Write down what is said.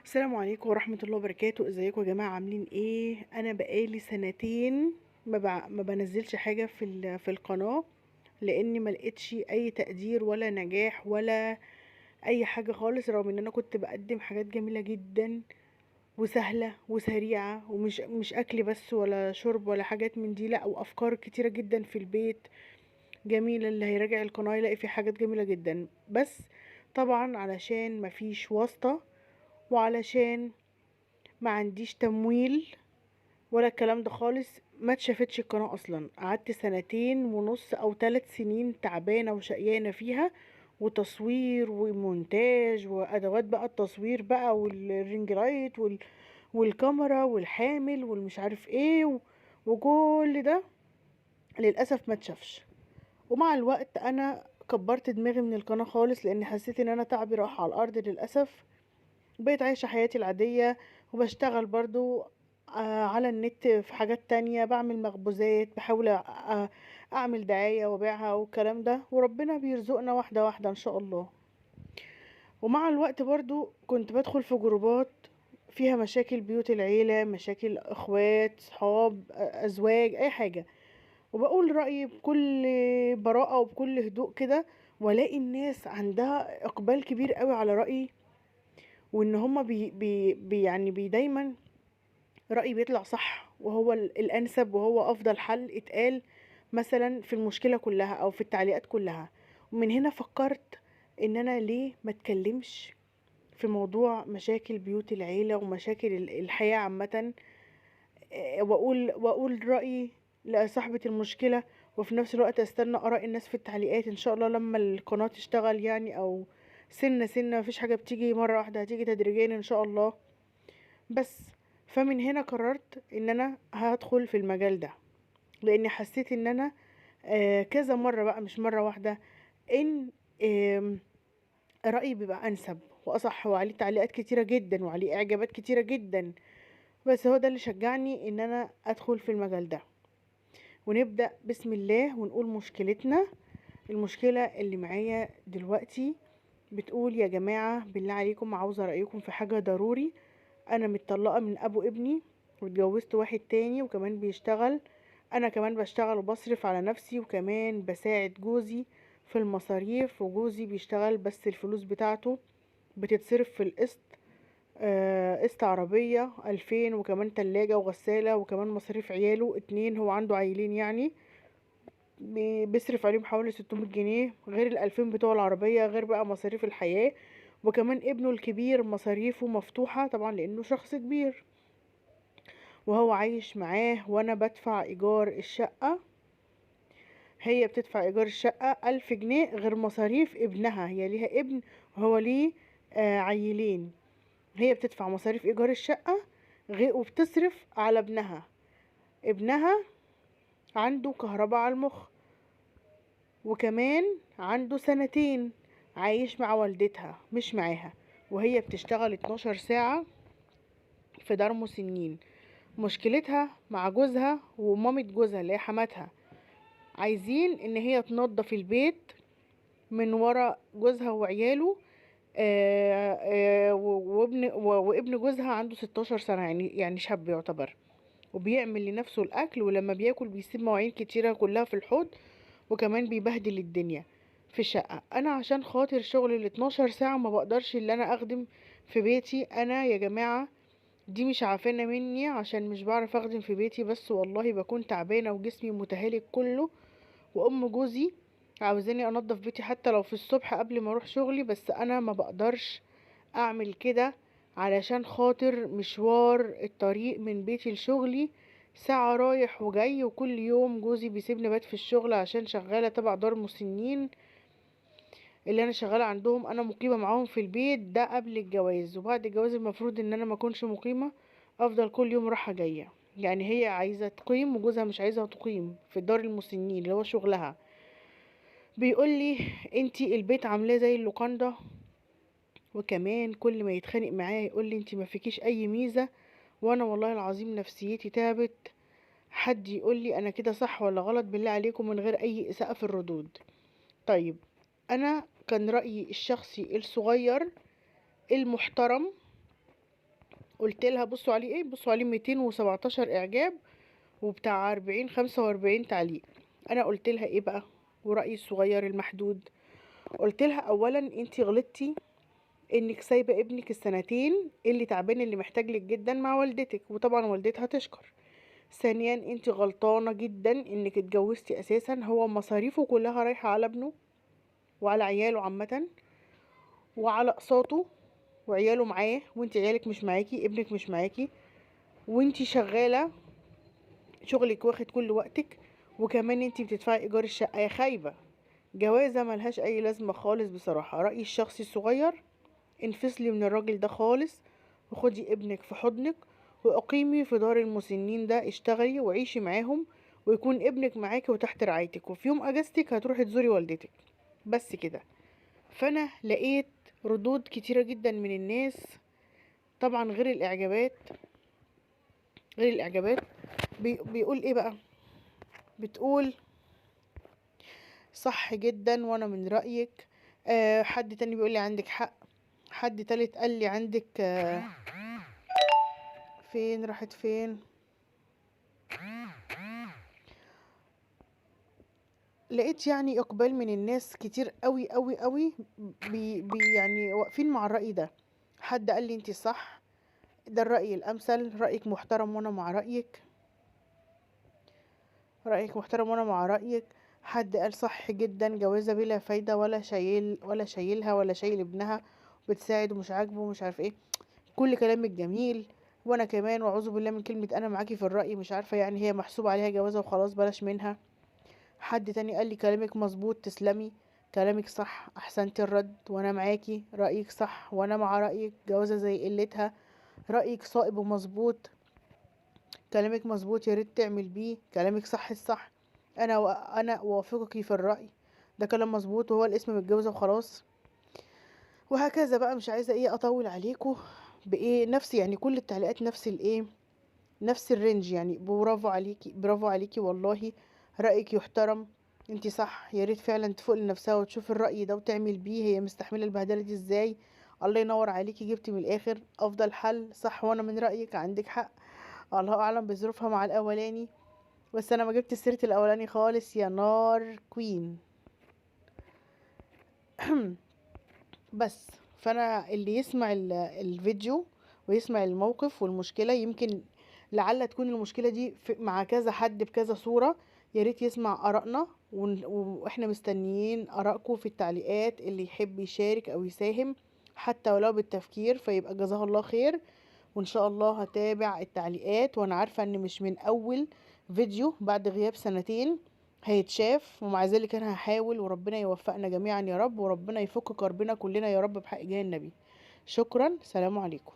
السلام عليكم ورحمة الله وبركاته. ازيكم يا جماعة؟ عاملين ايه؟ انا بقالي سنتين ما بنزلش حاجة في القناة، لاني ما لقيتش اي تقدير ولا نجاح ولا اي حاجة خالص، رغم ان انا كنت بقدم حاجات جميلة جدا وسهلة وسريعة، ومش مش اكل بس ولا شرب ولا حاجات من دي، لا، وافكار كتيرة جدا في البيت جميلة. اللي هيراجع القناة يلاقي في حاجات جميلة جدا، بس طبعا علشان مفيش واسطة، وعلشان ما عنديش تمويل ولا الكلام ده خالص، ما اتشافتش القناة اصلا. قعدت سنتين ونص او 3 سنين تعبانة وشقيانة فيها، وتصوير ومونتاج وادوات بقى التصوير بقى، والرينج لايت والكاميرا والحامل والمش عارف ايه وكل ده للاسف ما اتشافش. ومع الوقت انا كبرت دماغي من القناة خالص، لان حسيت ان انا تعبي راح على الارض للاسف. بقيت عايشة حياتي العادية، وبشتغل برضو على النت في حاجات تانية، بعمل مخبوزات، بحاول اعمل دعاية وبيعها والكلام ده، وربنا بيرزقنا واحدة واحدة ان شاء الله. ومع الوقت برضو كنت بدخل في جروبات فيها مشاكل بيوت العيلة، مشاكل اخوات، صحاب، ازواج، اي حاجة، وبقول رأيي بكل براءة وبكل هدوء كده، والاقي الناس عندها اقبال كبير قوي على رأيي، وان هما بي دايما رأيي بيطلع صح، وهو الانسب، وهو افضل حل اتقال مثلا في المشكلة كلها او في التعليقات كلها. ومن هنا فكرت ان انا ليه ما اتكلمش في موضوع مشاكل بيوت العيلة ومشاكل الحياة عامة، واقول رأيي لصاحبة المشكلة، وفي نفس الوقت استنى اراء الناس في التعليقات ان شاء الله لما القناة تشتغل يعني، او سنة سنة، مفيش حاجة بتيجي مرة واحدة، هتيجي تدريجيا ان شاء الله. بس فمن هنا قررت ان انا هدخل في المجال ده، لاني حسيت ان انا كذا مرة بقى، مش مرة واحدة، ان آم، رأيي بيبقى انسب واصح، وعليه تعليقات كتيرة جدا وعليه اعجابات كتيرة جدا. بس هو ده اللي شجعني ان انا ادخل في المجال ده. ونبدأ بسم الله ونقول مشكلتنا. المشكلة اللي معايا دلوقتي بتقول: يا جماعة بالله عليكم عاوزة رأيكم في حاجة ضروري. أنا متطلقة من أبو ابني، واتجوزت واحد تاني وكمان بيشتغل. أنا كمان بشتغل وبصرف على نفسي، وكمان بساعد جوزي في المصاريف، وجوزي بيشتغل بس الفلوس بتاعته بتتصرف في القسط. قسط عربية 2000، وكمان تلاجة وغسالة، وكمان مصاريف عياله اتنين، هو عنده عيلين يعني، بيصرف عليهم حوالي 600 جنيه، غير ال2000 بتوع العربية، غير بقى مصاريف الحياة. وكمان ابنه الكبير مصاريفه مفتوحة طبعا لأنه شخص كبير، وهو عايش معاه، وأنا بدفع إيجار الشقة. هي بتدفع إيجار الشقة 1000 جنيه، غير مصاريف ابنها، هي ليها ابن وهو ليه عيلين. هي بتدفع مصاريف إيجار الشقة وبتصرف على ابنها عنده كهرباء على المخ، وكمان عنده سنتين عايش مع والدتها مش معاها، وهي بتشتغل 12 ساعة في دار مسنين. مشكلتها مع جوزها ومامة جوزها اللي هي حماتها، عايزين ان هي تنظف البيت من ورا جوزها وعياله. وابن جوزها عنده 16 سنة، يعني شاب يعتبر، وبيعمل لنفسه الاكل، ولما بياكل بيسيب مواعين كتيرة كلها في الحوض، وكمان بيبهدل الدنيا في الشقة. انا عشان خاطر شغل ال 12 ساعة ما بقدرش اللي انا اخدم في بيتي. انا يا جماعة دي مش عافانة مني عشان مش بعرف اخدم في بيتي، بس والله بكون تعبانة وجسمي متهالك كله. وام جوزي عاوزاني انضف بيتي حتى لو في الصبح قبل ما اروح شغلي، بس انا ما بقدرش اعمل كده، علشان خاطر مشوار الطريق من بيتي لشغلي ساعة رايح وجاي، وكل يوم جوزي بيسيبني بات في الشغل عشان شغالة تبع دار مسنين اللي انا شغالة عندهم. انا مقيمة معاهم في البيت ده قبل الجواز، وبعد الجواز المفروض ان انا ما اكونش مقيمة، افضل كل يوم رايحة جاية. يعني هي عايزة تقيم وجوزها مش عايزها تقيم في دار المسنين اللي هو شغلها. بيقول لي: انتي البيت عاملاه زي اللوكاندا، وكمان كل ما يتخانق معايا يقول لي انتي ما فيكيش اي ميزة. وانا والله العظيم نفسيتي تعبت. حد يقول لي انا كده صح ولا غلط بالله عليكم من غير اي اساءة في الردود. طيب، انا كان رأيي الشخصي الصغير المحترم قلت لها بصوا عليه ايه، بصوا عليه 217 اعجاب وبتاع 40 45 تعليق. انا قلت لها ايه بقى، ورأيي الصغير المحدود. قلت لها اولا انتي غلطتي انك سايبه ابنك السنتين اللي تعبان اللي محتاج لك جدا مع والدتك، وطبعا والدتها تشكر. ثانيا انتي غلطانه جدا انك اتجوزتي اساسا، هو مصاريفه كلها رايحه على ابنه وعلى عياله عامه وعلى اقساطه، وعياله معاه وانتي عيالك مش معاكي، ابنك مش معاكي، وانتي شغاله شغلك واخد كل وقتك، وكمان انتي بتدفعي ايجار الشقه يا خايبه. جوازه ملهاش اي لازمه خالص بصراحه. رايي الشخصي الصغير، انفصلي من الراجل ده خالص، وخدي ابنك في حضنك واقيمي في دار المسنين ده، اشتغلي وعيشي معاهم، ويكون ابنك معاكي وتحت رعايتك، وفي يوم اجازتك هتروحي تزوري والدتك. بس كده. فانا لقيت ردود كتيرة جدا من الناس، طبعا غير الاعجابات بيقول ايه بقى، بتقول صح جدا وانا من رأيك. حد تاني بيقول لي عندك حق. حد تالت قال لي عندك فين راحت فين. لقيت يعني اقبال من الناس كتير قوي قوي قوي، يعني واقفين مع الرأي ده. حد قال لي انتي صح، ده الرأي الامثل، رأيك محترم وانا مع رأيك، رأيك محترم وانا مع رأيك. حد قال صح جدا، جوازة بلا فايدة، ولا شايلها ولا شايل ابنها، بتساعد ومش عاجبه ومش عارف ايه، كل كلامك جميل. وانا كمان واعوذ بالله من كلمة انا معاكي في الرأي، مش عارفة يعني هي محسوب عليها جوازة وخلاص بلاش منها. حد تاني قال لي كلامك مظبوط، تسلمي، كلامك صح، احسنتي الرد، وانا معاكي، رأيك صح وانا مع رأيك، جوازة زي قلتها، رأيك صائب ومظبوط، كلامك مظبوط، يا ريت تعمل بيه، كلامك صح الصح، انا اوافقك في الرأي، ده كلام مظبوط، وهو الاسم متجوزة وخلاص. وهكذا بقى، مش عايزة ايه اطول عليكم بايه نفسي، يعني كل التعليقات نفس الايه، نفس الرينج، يعني برافو عليكي برافو عليكي والله، رأيك يحترم، انتي صح، يا ريت فعلا تفوق لنفسها وتشوف الرأي ده وتعمل بيه، هي مستحملة البهدلة دي ازاي. الله ينور عليكي، جبتي من الاخر افضل حل، صح وانا من رأيك، عندك حق، الله اعلم بظروفها مع الاولاني، بس انا ما جبت سيرة الاولاني خالص يا نار كوين. بس فانا اللي يسمع الفيديو ويسمع الموقف والمشكلة، يمكن لعل تكون المشكلة دي مع كذا حد بكذا صورة، يا ريت يسمع آرائنا، واحنا مستنيين آرائكم في التعليقات، اللي يحب يشارك او يساهم حتى ولو بالتفكير فيبقى جزاه الله خير. وان شاء الله هتابع التعليقات، وانا عارفة ان مش من اول فيديو بعد غياب سنتين هيتشاف، ومع ذلك انا هحاول، وربنا يوفقنا جميعا يا رب، وربنا يفك كربنا كلنا يا رب بحق جاه النبي. شكرا، سلام عليكم.